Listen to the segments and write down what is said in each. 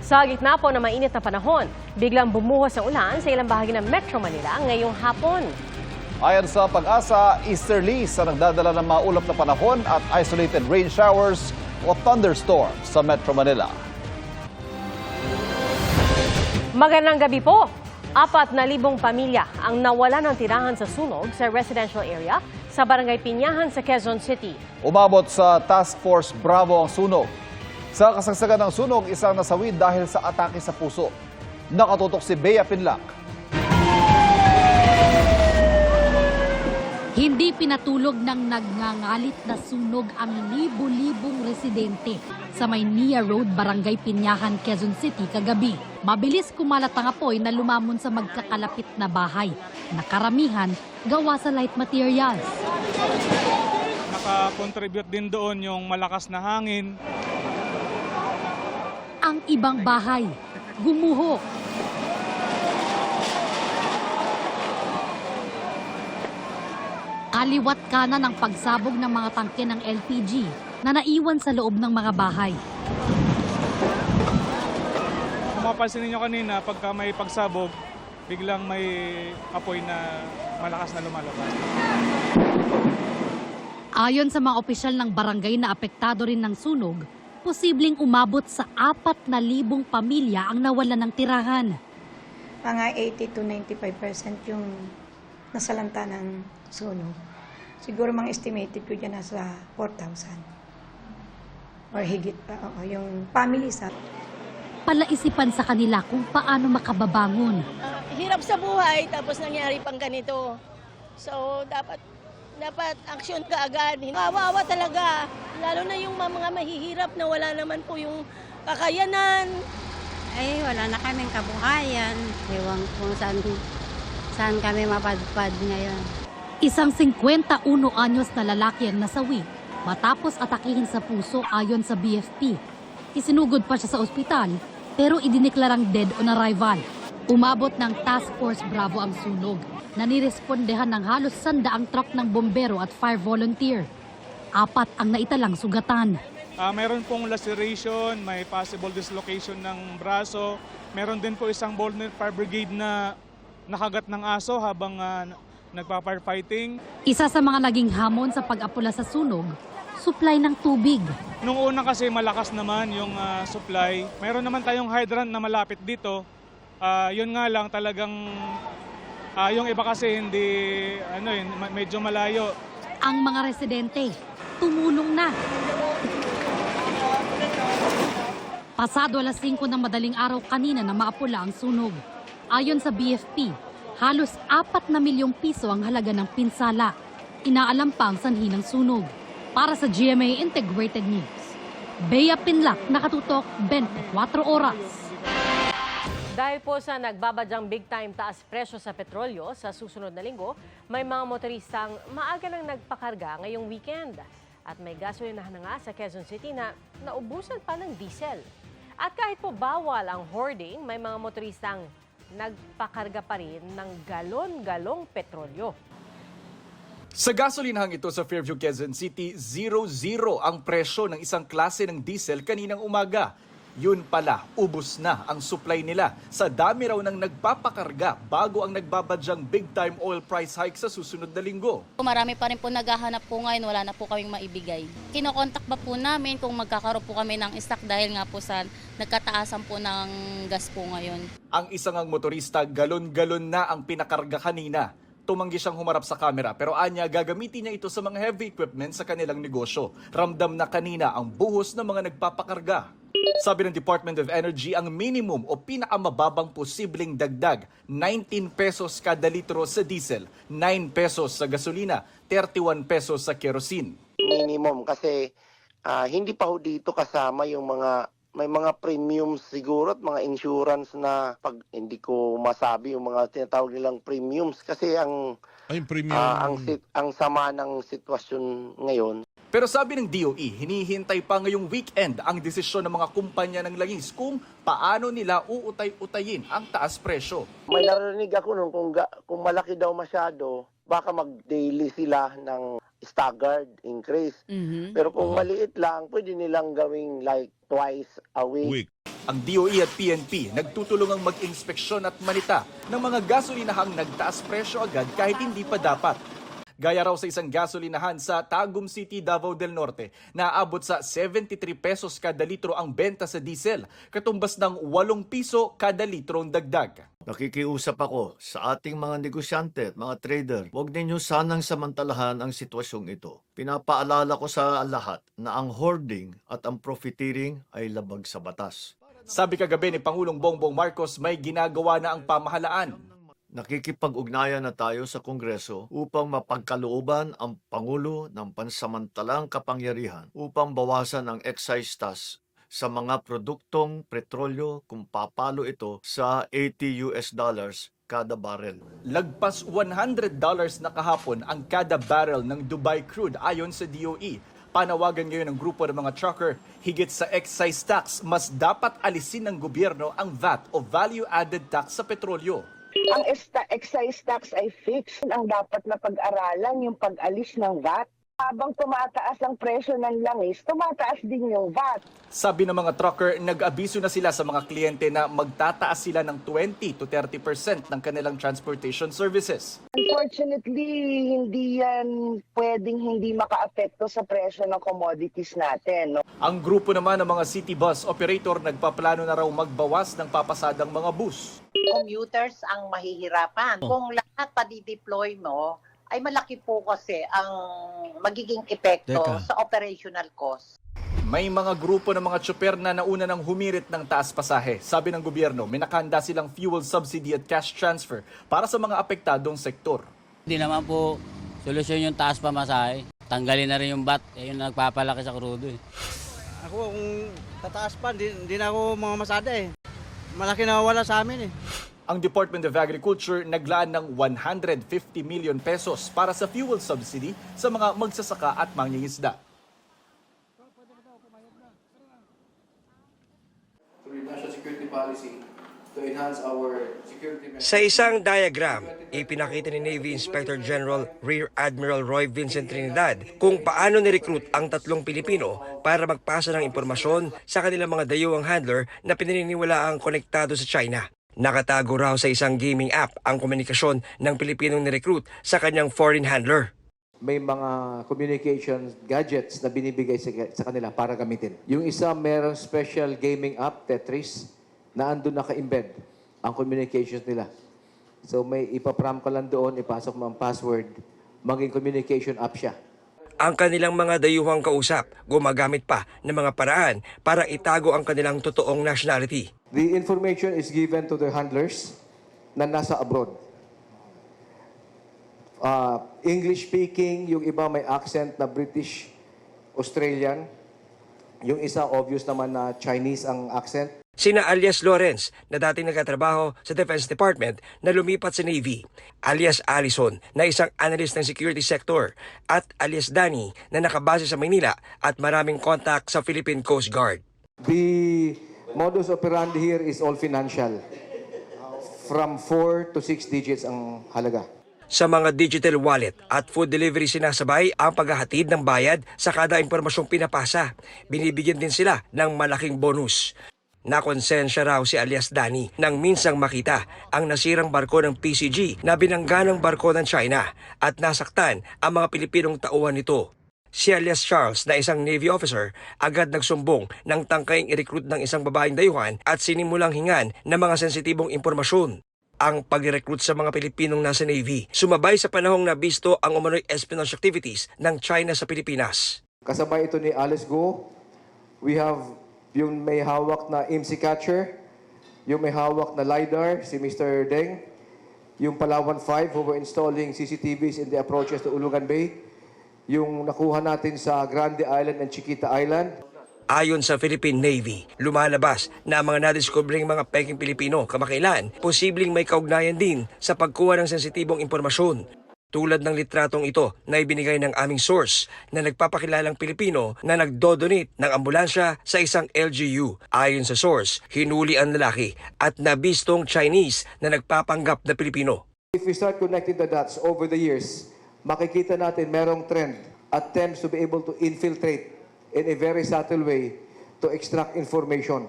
Sa gitna po ng mainit na panahon, biglang bumuhos ang ulan sa ilang bahagi ng Metro Manila ngayong hapon. Ayon sa Pag-asa, easterly sa nagdadala ng maulap na panahon at isolated rain showers o thunderstorms sa Metro Manila. Magandang gabi po. 4,000 pamilya ang nawala ng tirahan sa sunog sa residential area sa Barangay Piñahan sa Quezon City. Umabot sa Task Force Bravo ang sunog. Sa kasagsagan ng sunog, isang nasawi dahil sa atake sa puso. Nakatutok si Bea Pinlac. Hindi pinatulog ng nagngangalit na sunog ang libu-libong residente sa Maynila Road, Barangay Piñahan, Quezon City kagabi. Mabilis kumalat ang apoy na lumamon sa magkakalapit na bahay na karamihan gawa sa light materials. Nakakontribute din doon yung malakas na hangin. Ang ibang bahay gumuho. Kaliwat kanan ang pagsabog ng mga tangke ng LPG na naiwan sa loob ng mga bahay. Kung mapansin niyo kanina, pagka may pagsabog, biglang may apoy na malakas na lumalabas. Ayon sa mga opisyal ng barangay na apektado rin ng sunog, posibleng umabot sa 4,000 pamilya ang nawalan ng tirahan. Mga 80 to 95% yung nasalanta ng sunog. Siguro mga estimated ko dyan nasa 4,000 or higit pa. Yung family sa Palaisipan sa kanila kung paano makababangon. Hirap sa buhay tapos nangyari pang ganito. So dapat aksyon kaagad. Kawawa talaga. Lalo na yung mga mahihirap na wala naman po yung kakayanan. Ay, wala na kaming kabuhayan. Ewan kung saan kami mapadpad ngayon. Isang 51 anyos na lalaki ang nasawi matapos atakihin sa puso ayon sa BFP. Isinugod pa siya sa ospital pero idineklarang dead on arrival. Umabot ng Task Force Bravo ang sunog na nirespondehan ng halos 100 truck ng bombero at fire volunteer. 4 ang naitalang sugatan. Meron pong laceration, may possible dislocation ng braso. Meron din po isang volunteer fire brigade na nakagat ng aso habang nagpa-firefighting. Isa sa mga naging hamon sa pag-apula sa sunog, supply ng tubig. Nung una kasi malakas naman yung supply. Mayroon naman tayong hydrant na malapit dito. Yun nga lang talagang yung iba kasi hindi medyo malayo. Ang mga residente tumulong na. Pasado alas 5 ng madaling araw kanina na maapula ang sunog. Ayon sa BFP, halos 4 na milyong piso ang halaga ng pinsala. Inaalam pa ang sanhi ng sunog. Para sa GMA Integrated News, Bea Pinlac, nakatutok 24 oras. Dahil po sa nagbabadyang big-time taas presyo sa petrolyo sa susunod na linggo, may mga motoristang maaga nang nagpakarga ngayong weekend. At may gasolinahan na nga sa Quezon City na naubusan pa ng diesel. At kahit po bawal ang hoarding, may mga motoristang nagpakarga pa rin ng galon-galong petrolyo. Sa gasolinahang ito sa Fairview, Quezon City, 0-0 ang presyo ng isang klase ng diesel kaninang umaga. Yun pala, ubos na ang supply nila sa dami raw ng nagpapakarga bago ang nagbabadyang big-time oil price hike sa susunod na linggo. Marami pa rin po naghahanap po ngayon, wala na po kaming maibigay. Kinokontak ba po namin kung magkakaroon po kami ng stock dahil nga po sa nagkataasan po ng gas po ngayon. Ang isang motorista, galon-galon na ang pinakarga kanina. Tumanggi siyang humarap sa kamera pero anya gagamitin niya ito sa mga heavy equipment sa kanilang negosyo. Ramdam na kanina ang buhos ng mga nagpapakarga. Sabi ng Department of Energy, ang minimum o pinakamababang posibleng dagdag, 19 pesos kada litro sa diesel, 9 pesos sa gasolina, 31 pesos sa kerosene. Minimum kasi hindi pa ho dito kasama yung may mga premiums siguro at mga insurance na pag hindi ko masabi yung mga tinatawag nilang premiums kasi ang sama ng sitwasyon ngayon. Pero sabi ng DOE, hinihintay pa ngayong weekend ang desisyon ng mga kumpanya ng langis kung paano nila uutay-utayin ang taas presyo. May narinig ako nung kung malaki daw masyado, baka mag-daily sila ng staggered increase. Pero kung maliit lang, pwede nilang gawing like twice a week. Ang DOE at PNP nagtutulungang mag-inspeksyon at manita ng mga gasolinahang nagtaas presyo agad kahit hindi pa dapat. Gaya raw sa isang gasolinahan sa Tagum City, Davao del Norte, na aabot sa 73 pesos kada litro ang benta sa diesel, katumbas ng 8 piso kada litrong dagdag. Nakikiusap ako sa ating mga negosyante at mga trader, huwag ninyo sanang samantalahan ang sitwasyong ito. Pinapaalala ko sa lahat na ang hoarding at ang profiteering ay labag sa batas. Sabi kagabi ni Pangulong Bongbong Marcos, may ginagawa na ang pamahalaan. Nakikipag-ugnayan na tayo sa Kongreso upang mapagkalooban ang Pangulo ng pansamantalang kapangyarihan upang bawasan ang excise tax sa mga produktong petrolyo kung papalo ito sa $80 kada barrel. Lagpas $100 na kahapon ang kada barrel ng Dubai crude ayon sa DOE. Panawagan ngayon ng grupo ng mga trucker, higit sa excise tax, mas dapat alisin ng gobyerno ang VAT o value-added tax sa petrolyo. Ang excise tax ay fixed. Ang dapat na pag-aralan yung pag-alis ng VAT. Habang tumataas ang presyo ng langis, tumataas din yung VAT. Sabi ng mga trucker, nag-abiso na sila sa mga kliyente na magtataas sila ng 20 to 30% ng kanilang transportation services. Unfortunately, hindi yan pwedeng hindi maka-apekto sa presyo ng commodities natin. No? Ang grupo naman ng mga city bus operator nagpaplano na raw magbawas ng papasadang mga bus. Commuters ang mahihirapan. Kung lahat pa-deploy mo, ay malaki po kasi ang magiging epekto sa operational cost. May mga grupo ng mga tsuper na nauna ng humirit ng taas pasahe. Sabi ng gobyerno, may nakahanda silang fuel subsidy at cash transfer para sa mga apektadong sektor. Hindi naman po solusyon yung taas pamasahe. Tanggalin na rin yung VAT, yung nagpapalaki sa crudo. Ako kung tataas pa, hindi na ako mamamasada eh. Malaki na wala sa amin eh. Ang Department of Agriculture naglaan ng 150 million pesos para sa fuel subsidy sa mga magsasaka at mangingisda. Sa isang diagram, ipinakita ni Navy Inspector General Rear Admiral Roy Vincent Trinidad kung paano nirecruit ang 3 Pilipino para magpasa ng impormasyon sa kanilang mga dayuhang handler na pinaniniwalaang konektado sa China. Nakatago raw sa isang gaming app ang komunikasyon ng Pilipinong ni-recruit sa kanyang foreign handler. May mga communication gadgets na binibigay sa kanila para gamitin. Yung isa merong special gaming app, Tetris, na andun naka-embed ang communications nila. So may ipapram ka lang doon, ipasok mo ang password, maging communication app siya. Ang kanilang mga dayuhang kausap, gumagamit pa ng mga paraan para itago ang kanilang totoong nationality. The information is given to the handlers na nasa abroad. English speaking, yung iba may accent na British, Australian. Yung isa obvious naman na Chinese ang accent. Sina alias Lawrence na dating nagkatrabaho sa Defense Department na lumipat sa Navy, alias Allison na isang analyst ng security sector, at alias Danny na nakabase sa Maynila at maraming contact sa Philippine Coast Guard. The modus operandi here is all financial. From 4 to 6 digits ang halaga. Sa mga digital wallet at food delivery sinasabay ang paghahatid ng bayad sa kada impormasyong pinapasa. Binibigyan din sila ng malaking bonus. Nakonsensya raw si alias Danny nang minsang makita ang nasirang barko ng PCG na binangga ng barko ng China at nasaktan ang mga Pilipinong tauhan nito. Si alias Charles na isang Navy officer agad nagsumbong ng tangkaying i-recruit ng isang babaeng dayuhan at sinimulang hingan ng mga sensitibong impormasyon. Ang pag-recruit sa mga Pilipinong nasa Navy sumabay sa panahong nabisto ang umano'y espionage activities ng China sa Pilipinas. Kasabay ito ni Alice Go, we have yung may hawak na IMSI catcher, yung may hawak na LiDAR, si Mr. Deng, yung Palawan 5 who were installing CCTVs in the approaches to Ulugan Bay, yung nakuha natin sa Grande Island and Chiquita Island. Ayon sa Philippine Navy, lumalabas na ang mga nadiskubring mga peking Pilipino kamakailan, posibleng may kaugnayan din sa pagkuha ng sensitibong impormasyon. Tulad ng litratong ito na ibinigay ng aming source na nagpapakilalang Pilipino na nagdodonate ng ambulansya sa isang LGU. Ayon sa source, hinuli ang lalaki at nabistong Chinese na nagpapanggap na Pilipino. If we start connecting the dots over the years, makikita natin merong trend, attempts to be able to infiltrate in a very subtle way to extract information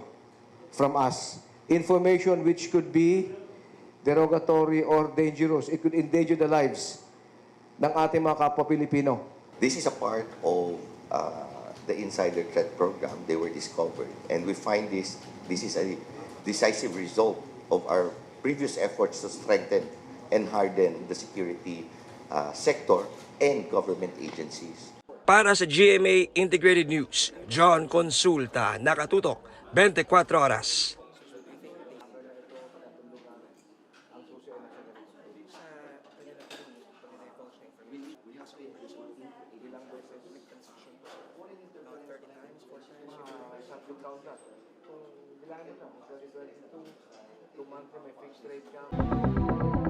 from us. Information which could be derogatory or dangerous. It could endanger the lives ng ating mga kapwa Pilipino. This is a part of the insider threat program. They were discovered, and we find this is a decisive result of our previous efforts to strengthen and harden the security sector and government agencies. Para sa GMA Integrated News, John Consulta, nakatutok 24 oras. Kung may fixed rate ka.